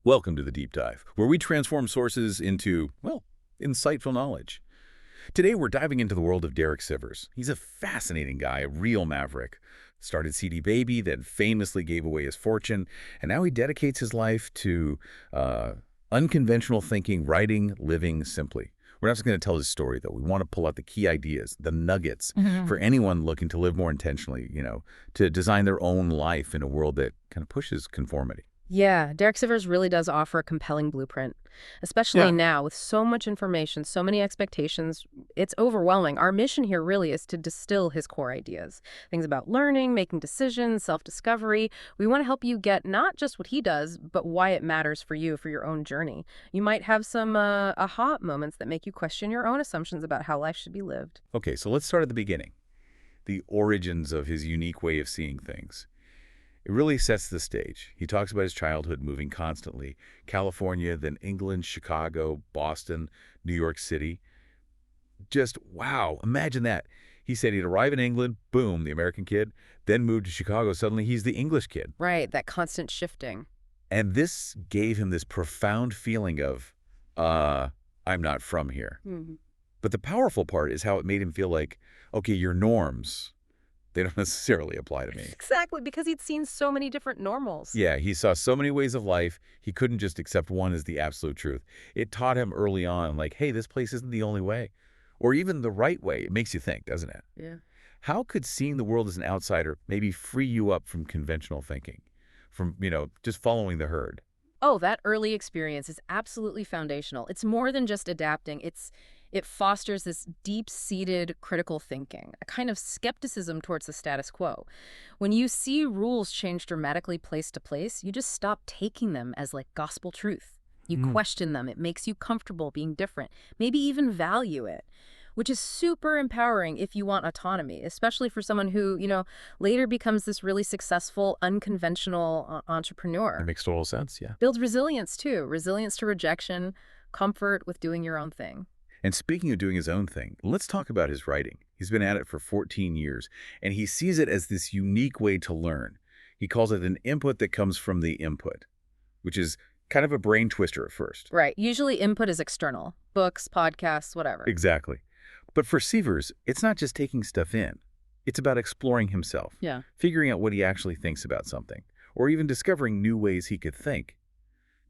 Welcome to the Deep Dive, where we transform sources into, well, insightful knowledge. Today, we're diving into the world of Derek Sivers. He's a fascinating guy, a real maverick. Started CD Baby, then famously gave away his fortune, and now he dedicates his life to unconventional thinking, writing, living simply. We're not just going to tell his story, though. We want to pull out the key ideas, the nuggets, for anyone looking to live more intentionally, to design their own life in a world that kind of pushes conformity. Yeah, Derek Sivers really does offer a compelling blueprint, especially now with so much information, so many expectations. It's overwhelming. Our mission here really is to distill his core ideas, things about learning, making decisions, self-discovery. We want to help you get not just what he does, but why it matters for you, for your own journey. You might have some aha moments that make you question your own assumptions about how life should be lived. Okay, so let's start at the beginning, the origins of his unique way of seeing things. It really sets the stage. He talks about his childhood moving constantly. California, then England, Chicago, Boston, New York City. Just wow, imagine that. He said he'd arrive in England, boom, the American kid, then moved to Chicago, suddenly he's the English kid. Right, that constant shifting. And this gave him this profound feeling of, I'm not from here. But the powerful part is how it made him feel like, okay, your norms, they don't necessarily apply to me. Exactly, because he'd seen so many different normals. Yeah, he saw so many ways of life, he couldn't just accept one as the absolute truth. It taught him early on, like, hey, this place isn't the only way, or even the right way. It makes you think, doesn't it? Yeah. How could seeing the world as an outsider maybe free you up from conventional thinking, from, just following the herd? Oh, that early experience is absolutely foundational. It's more than just adapting. It fosters this deep-seated critical thinking, a kind of skepticism towards the status quo. When you see rules change dramatically place to place, you just stop taking them as like gospel truth. You question them. It makes you comfortable being different, maybe even value it, which is super empowering if you want autonomy, especially for someone who, later becomes this really successful, unconventional entrepreneur. It makes total sense, yeah. Builds resilience, too. Resilience to rejection, comfort with doing your own thing. And speaking of doing his own thing, let's talk about his writing. He's been at it for 14 years, and he sees it as this unique way to learn. He calls it an input that comes from the input, which is kind of a brain twister at first. Right. Usually input is external. Books, podcasts, whatever. Exactly. But for Sivers, it's not just taking stuff in. It's about exploring himself, figuring out what he actually thinks about something, or even discovering new ways he could think,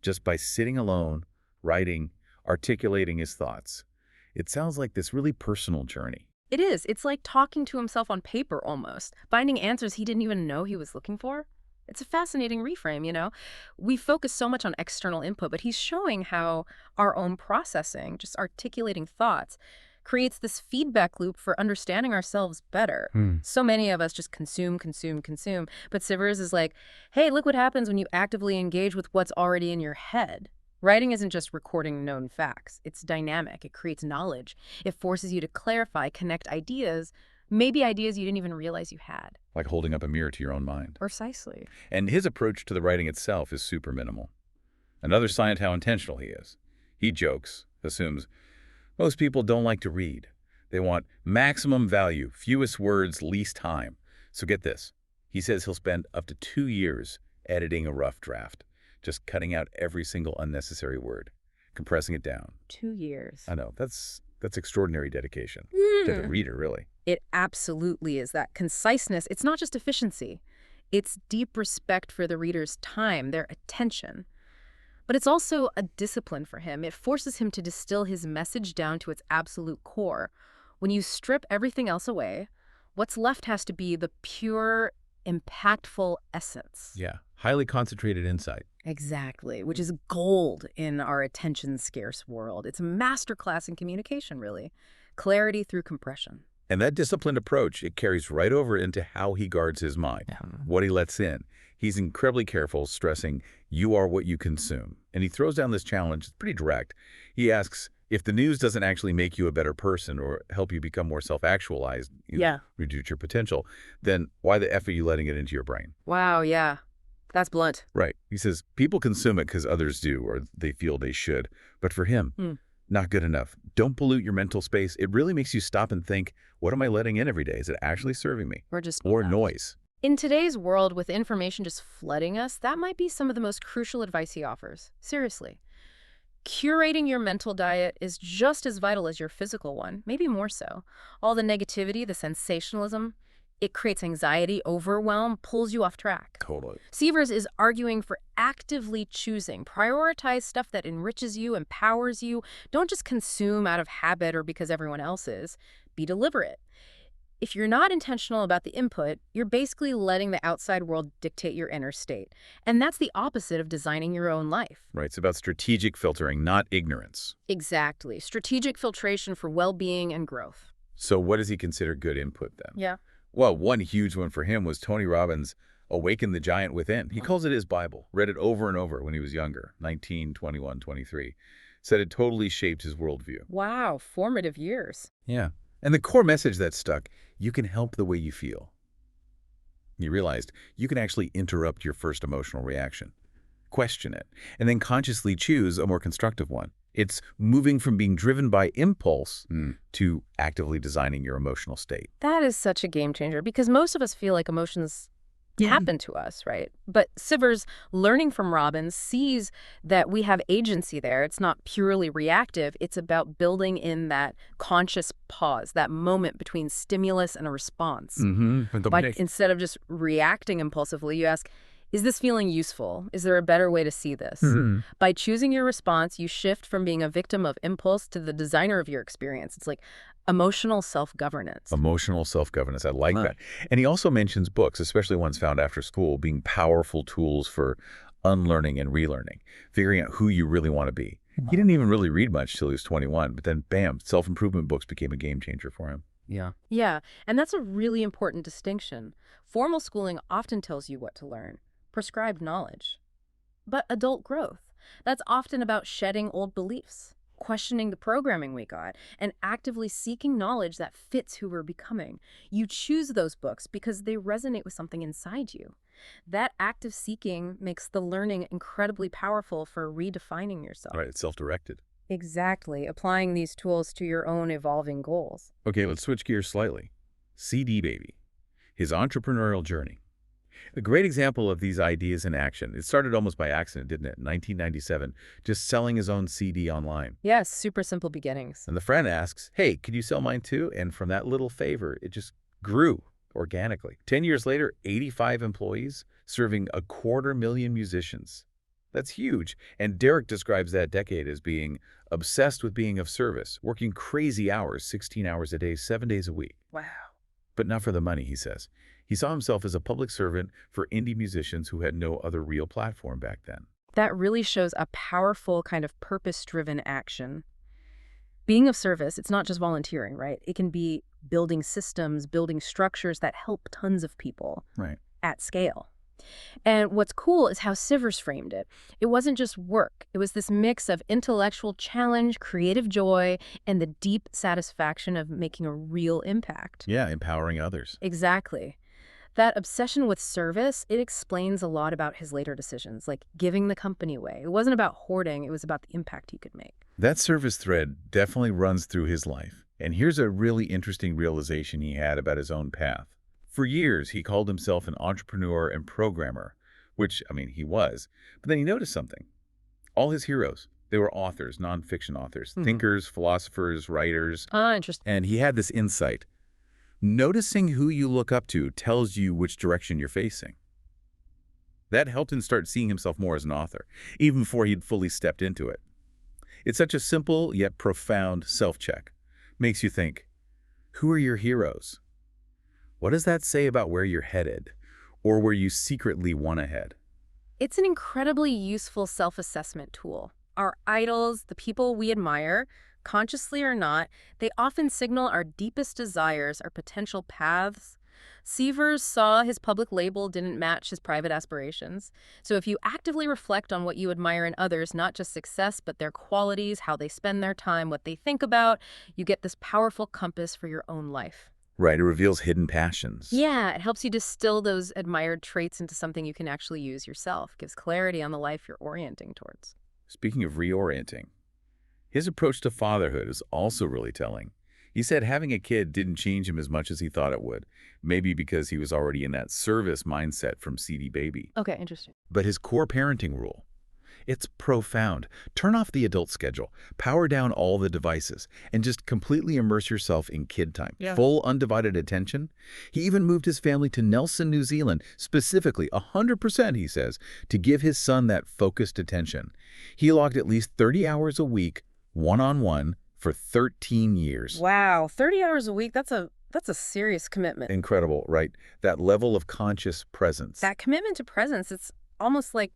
just by sitting alone, writing, articulating his thoughts. It sounds like this really personal journey. It is. It's like talking to himself on paper almost, finding answers he didn't even know he was looking for. It's a fascinating reframe. We focus so much on external input, but he's showing how our own processing, just articulating thoughts, creates this feedback loop for understanding ourselves better. So many of us just consume. But Sivers is like, hey, look what happens when you actively engage with what's already in your head. Writing isn't just recording known facts. It's dynamic. It creates knowledge. It forces you to clarify, connect ideas, maybe ideas you didn't even realize you had. Like holding up a mirror to your own mind. Precisely. And his approach to the writing itself is super minimal. Another sign of how intentional he is. He jokes, assumes, most people don't like to read. They want maximum value, fewest words, least time. So get this. He says he'll spend up to 2 years editing a rough draft. Just cutting out every single unnecessary word, compressing it down. 2 years. I know, that's extraordinary dedication to the reader, really. It absolutely is. That conciseness, it's not just efficiency. It's deep respect for the reader's time, their attention. But it's also a discipline for him. It forces him to distill his message down to its absolute core. When you strip everything else away, what's left has to be the pure, impactful essence. Yeah, highly concentrated insight. Exactly, which is gold in our attention-scarce world. It's a masterclass in communication, really. Clarity through compression. And that disciplined approach, it carries right over into how he guards his mind, what he lets in. He's incredibly careful, stressing, you are what you consume. And he throws down this challenge, it's pretty direct. He asks, if the news doesn't actually make you a better person or help you become more self-actualized, reduce your potential, then why the F are you letting it into your brain? Wow, yeah. That's blunt. Right. He says, people consume it because others do or they feel they should. But for him, not good enough. Don't pollute your mental space. It really makes you stop and think, what am I letting in every day? Is it actually serving me? Or just Or noise. In today's world, with information just flooding us, that might be some of the most crucial advice he offers. Seriously. Curating your mental diet is just as vital as your physical one, maybe more so. All the negativity, the sensationalism, it creates anxiety, overwhelm, pulls you off track. Totally. Sievers is arguing for actively choosing. Prioritize stuff that enriches you, empowers you. Don't just consume out of habit or because everyone else is. Be deliberate. If you're not intentional about the input, you're basically letting the outside world dictate your inner state. And that's the opposite of designing your own life. Right. It's about strategic filtering, not ignorance. Exactly. Strategic filtration for well-being and growth. So what does he consider good input then? Yeah. Well, one huge one for him was Tony Robbins' Awaken the Giant Within. He calls it his Bible. Read it over and over when he was younger, 19, 21, 23. Said it totally shaped his worldview. Wow, formative years. Yeah. And the core message that stuck, you can help the way you feel. He realized you can actually interrupt your first emotional reaction, question it, and then consciously choose a more constructive one. It's moving from being driven by impulse to actively designing your emotional state. That is such a game changer because most of us feel like emotions happen to us, right? But Sivers, learning from Robbins, sees that we have agency there. It's not purely reactive. It's about building in that conscious pause, that moment between stimulus and a response. Instead of just reacting impulsively, you ask, is this feeling useful? Is there a better way to see this? By choosing your response, you shift from being a victim of impulse to the designer of your experience. It's like emotional self-governance. Emotional self-governance. I like that. And he also mentions books, especially ones found after school, being powerful tools for unlearning and relearning, figuring out who you really want to be. He didn't even really read much till he was 21, but then, bam, self-improvement books became a game changer for him. Yeah, and that's a really important distinction. Formal schooling often tells you what to learn, prescribed knowledge. But adult growth, that's often about shedding old beliefs, questioning the programming we got, and actively seeking knowledge that fits who we're becoming. You choose those books because they resonate with something inside you. That active seeking makes the learning incredibly powerful for redefining yourself. Right, it's self-directed. Exactly, applying these tools to your own evolving goals. Okay, let's switch gears slightly. CD Baby, his entrepreneurial journey. A great example of these ideas in action. It started almost by accident, didn't it? In 1997, just selling his own CD online. Yes, super simple beginnings. And the friend asks, hey, could you sell mine too? And from that little favor, it just grew organically. 10 years later, 85 employees, serving 250,000 musicians. That's huge. And Derek describes that decade as being obsessed with being of service, working crazy hours, 16 hours a day, 7 days a week. Wow. But not for the money, he says. He saw himself as a public servant for indie musicians who had no other real platform back then. That really shows a powerful kind of purpose-driven action. Being of service, it's not just volunteering, right? It can be building systems, building structures that help tons of people at scale. And what's cool is how Sivers framed it. It wasn't just work. It was this mix of intellectual challenge, creative joy, and the deep satisfaction of making a real impact. Yeah, empowering others. Exactly. That obsession with service, it explains a lot about his later decisions, like giving the company away. It wasn't about hoarding, it was about the impact he could make. That service thread definitely runs through his life. And here's a really interesting realization he had about his own path. For years, he called himself an entrepreneur and programmer, which, I mean, he was. But then he noticed something. All his heroes, they were authors, nonfiction authors, thinkers, philosophers, writers. Interesting. And he had this insight. Noticing who you look up to tells you which direction you're facing. That helped him start seeing himself more as an author, even before he'd fully stepped into it. It's such a simple yet profound self-check. Makes you think, who are your heroes? What does that say about where you're headed, or where you secretly want to head? It's an incredibly useful self-assessment tool. Our idols, the people we admire, consciously or not, they often signal our deepest desires, our potential paths. Sivers saw his public label didn't match his private aspirations. So if you actively reflect on what you admire in others, not just success, but their qualities, how they spend their time, what they think about, you get this powerful compass for your own life. Right, it reveals hidden passions. Yeah, it helps you distill those admired traits into something you can actually use yourself. Gives clarity on the life you're orienting towards. Speaking of reorienting, his approach to fatherhood is also really telling. He said having a kid didn't change him as much as he thought it would, maybe because he was already in that service mindset from CD Baby. Okay, interesting. But his core parenting rule, it's profound. Turn off the adult schedule, power down all the devices, and just completely immerse yourself in kid time. Yeah. Full undivided attention. He even moved his family to Nelson, New Zealand, specifically 100%, he says, to give his son that focused attention. He logged at least 30 hours a week, one-on-one, for 13 years. Wow, 30 hours a week, that's a serious commitment. Incredible, right? That level of conscious presence. That commitment to presence, it's almost like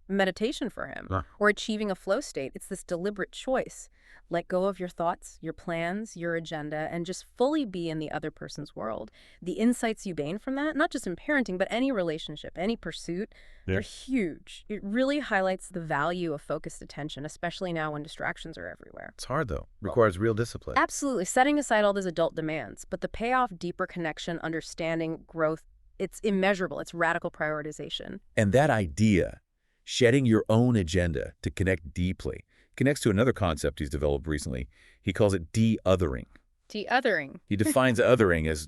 meditation for him, or achieving a flow state. It's this deliberate choice. Let go of your thoughts, your plans, your agenda, and just fully be in the other person's world. The insights you gain from that, not just in parenting, but any relationship, any pursuit, they're huge. It really highlights the value of focused attention, especially now when distractions are everywhere. It's hard, though. Requires real discipline. Absolutely. Setting aside all those adult demands, but the payoff, deeper connection, understanding, growth, it's immeasurable. It's radical prioritization. And that idea, shedding your own agenda to connect deeply, connects to another concept he's developed recently. He calls it de-othering. De-othering. He defines othering as,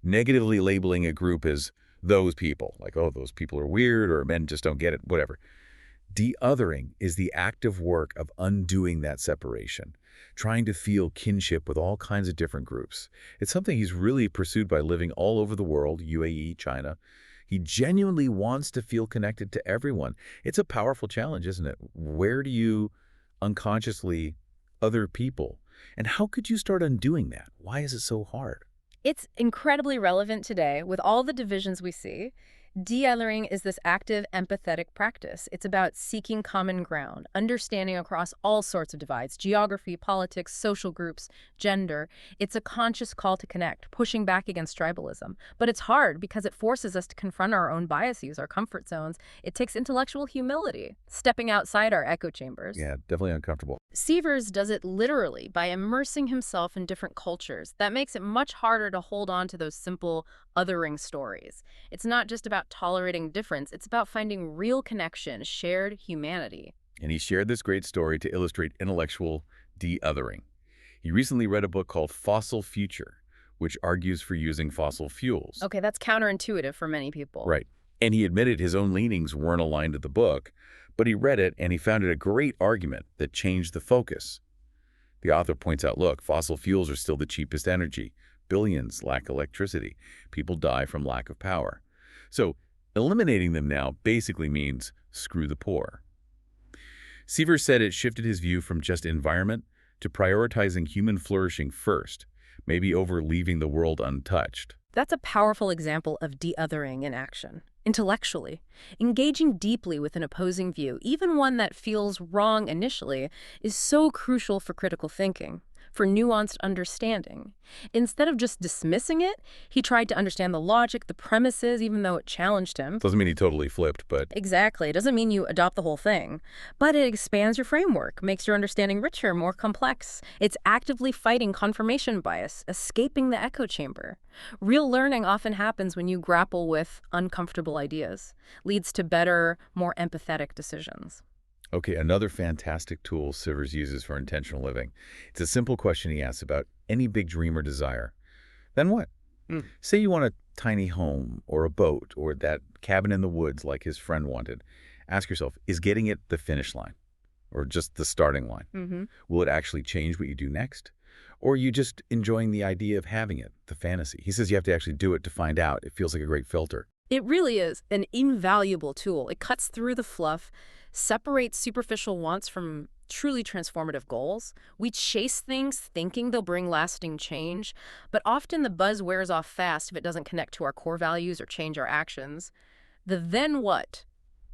negatively labeling a group as those people. Like, oh, those people are weird, or men just don't get it, whatever. De-othering is the active work of undoing that separation, trying to feel kinship with all kinds of different groups. It's something he's really pursued by living all over the world, UAE, China. He genuinely wants to feel connected to everyone. It's a powerful challenge, isn't it? Where do you unconsciously other people? And how could you start undoing that? Why is it so hard? It's incredibly relevant today with all the divisions we see. De-othering is this active, empathetic practice. It's about seeking common ground, understanding across all sorts of divides, geography, politics, social groups, gender. It's a conscious call to connect, pushing back against tribalism. But it's hard because it forces us to confront our own biases, our comfort zones. It takes intellectual humility, stepping outside our echo chambers. Yeah, definitely uncomfortable. Sivers does it literally by immersing himself in different cultures. That makes it much harder to hold on to those simple othering stories. It's not just about tolerating difference, it's about finding real connection, shared humanity. And he shared this great story to illustrate intellectual de-othering. He recently read a book called Fossil Future, which argues for using fossil fuels. Okay, that's counterintuitive for many people. Right. And he admitted his own leanings weren't aligned to the book, but he read it and he found it a great argument that changed the focus. The author points out, look, fossil fuels are still the cheapest energy. Billions lack electricity. People die from lack of power. So eliminating them now basically means screw the poor. Sivers said it shifted his view from just environment to prioritizing human flourishing first, maybe over leaving the world untouched. That's a powerful example of de-othering in action. Intellectually, engaging deeply with an opposing view, even one that feels wrong initially, is so crucial for critical thinking, for nuanced understanding. Instead of just dismissing it, he tried to understand the logic, the premises, even though it challenged him. Doesn't mean he totally flipped, but... Exactly. It doesn't mean you adopt the whole thing. But it expands your framework, makes your understanding richer, more complex. It's actively fighting confirmation bias, escaping the echo chamber. Real learning often happens when you grapple with uncomfortable ideas, leads to better, more empathetic decisions. Okay, another fantastic tool Sivers uses for intentional living. It's a simple question he asks about any big dream or desire. Then what? Say you want a tiny home or a boat or that cabin in the woods like his friend wanted. Ask yourself, is getting it the finish line or just the starting line? Will it actually change what you do next? Or are you just enjoying the idea of having it, the fantasy? He says you have to actually do it to find out. It feels like a great filter. It really is an invaluable tool. It cuts through the fluff, separates superficial wants from truly transformative goals. We chase things thinking they'll bring lasting change, but often the buzz wears off fast if it doesn't connect to our core values or change our actions. The then what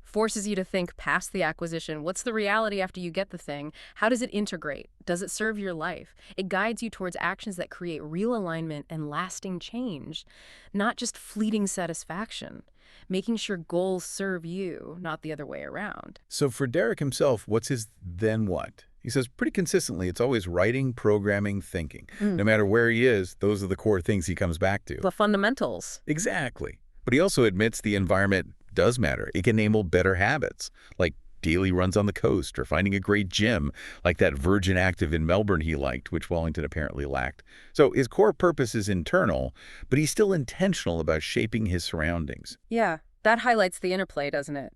forces you to think past the acquisition. What's the reality after you get the thing? How does it integrate? Does it serve your life? It guides you towards actions that create real alignment and lasting change, not just fleeting satisfaction. Making sure goals serve you, not the other way around. So for Derek himself, what's his then what? He says pretty consistently, it's always writing, programming, thinking. No matter where he is, those are the core things he comes back to. The fundamentals. Exactly. But he also admits the environment does matter. It can enable better habits, like daily runs on the coast or finding a great gym, like that Virgin Active in Melbourne he liked, which Wellington apparently lacked. So his core purpose is internal, but he's still intentional about shaping his surroundings. Yeah, that highlights the interplay, doesn't it?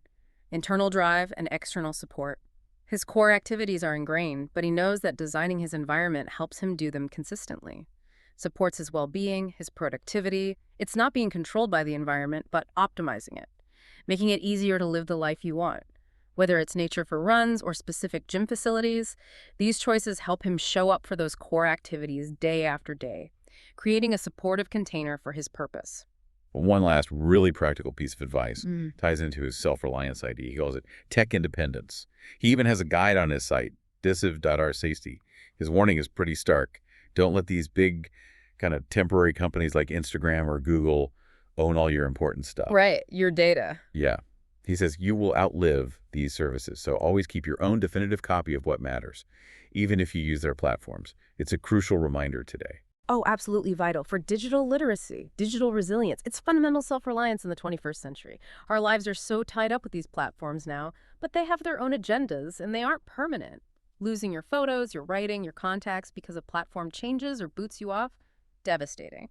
Internal drive and external support. His core activities are ingrained, but he knows that designing his environment helps him do them consistently. Supports his well-being, his productivity. It's not being controlled by the environment, but optimizing it, making it easier to live the life you want. Whether it's nature for runs or specific gym facilities, these choices help him show up for those core activities day after day, creating a supportive container for his purpose. One last really practical piece of advice ties into his self-reliance idea. He calls it tech independence. He even has a guide on his site, disiv.rsafety. His warning is pretty stark. Don't let these big kind of temporary companies like Instagram or Google own all your important stuff. Right, your data. Yeah. He says you will outlive these services, so always keep your own definitive copy of what matters, even if you use their platforms. It's a crucial reminder today. Oh, absolutely vital for digital literacy, digital resilience. It's fundamental self-reliance in the 21st century. Our lives are so tied up with these platforms now, but they have their own agendas and they aren't permanent. Losing your photos, your writing, your contacts because a platform changes or boots you off, devastating.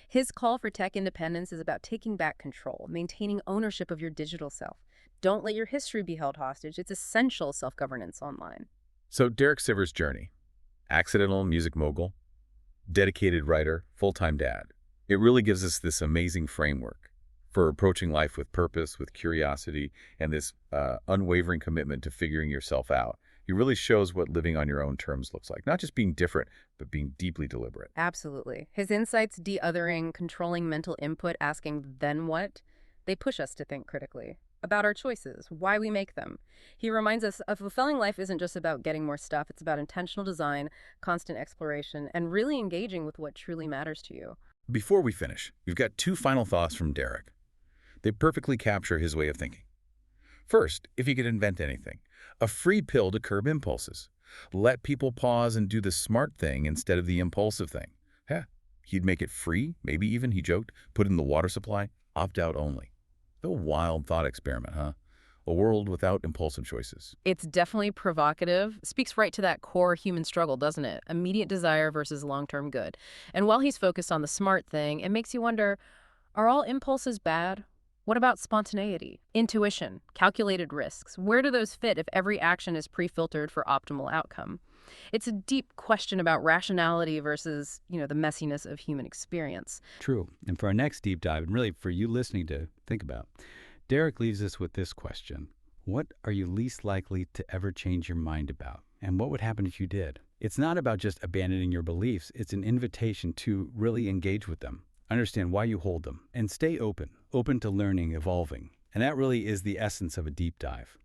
His call for tech independence is about taking back control, maintaining ownership of your digital self. Don't let your history be held hostage. It's essential self-governance online. So Derek Sivers' journey, accidental music mogul, dedicated writer, full-time dad. It really gives us this amazing framework for approaching life with purpose, with curiosity, and this unwavering commitment to figuring yourself out. He really shows what living on your own terms looks like, not just being different, but being deeply deliberate. Absolutely. His insights, de-othering, controlling mental input, asking then what, they push us to think critically about our choices, why we make them. He reminds us a fulfilling life isn't just about getting more stuff, it's about intentional design, constant exploration, and really engaging with what truly matters to you. Before we finish, we've got two final thoughts from Derek. They perfectly capture his way of thinking. First, if he could invent anything, a free pill to curb impulses. Let people pause and do the smart thing instead of the impulsive thing. Yeah, he'd make it free, maybe even, he joked, put in the water supply, opt out only. The wild thought experiment, huh? A world without impulsive choices. It's definitely provocative. Speaks right to that core human struggle, doesn't it? Immediate desire versus long-term good. And while he's focused on the smart thing, it makes you wonder, are all impulses bad? What about spontaneity, intuition, calculated risks? Where do those fit if every action is pre-filtered for optimal outcome? It's a deep question about rationality versus, the messiness of human experience. True. And for our next deep dive, and really for you listening to think about, Derek leaves us with this question. What are you least likely to ever change your mind about? And what would happen if you did? It's not about just abandoning your beliefs. It's an invitation to really engage with them, understand why you hold them, and stay open to learning, evolving. And that really is the essence of a deep dive.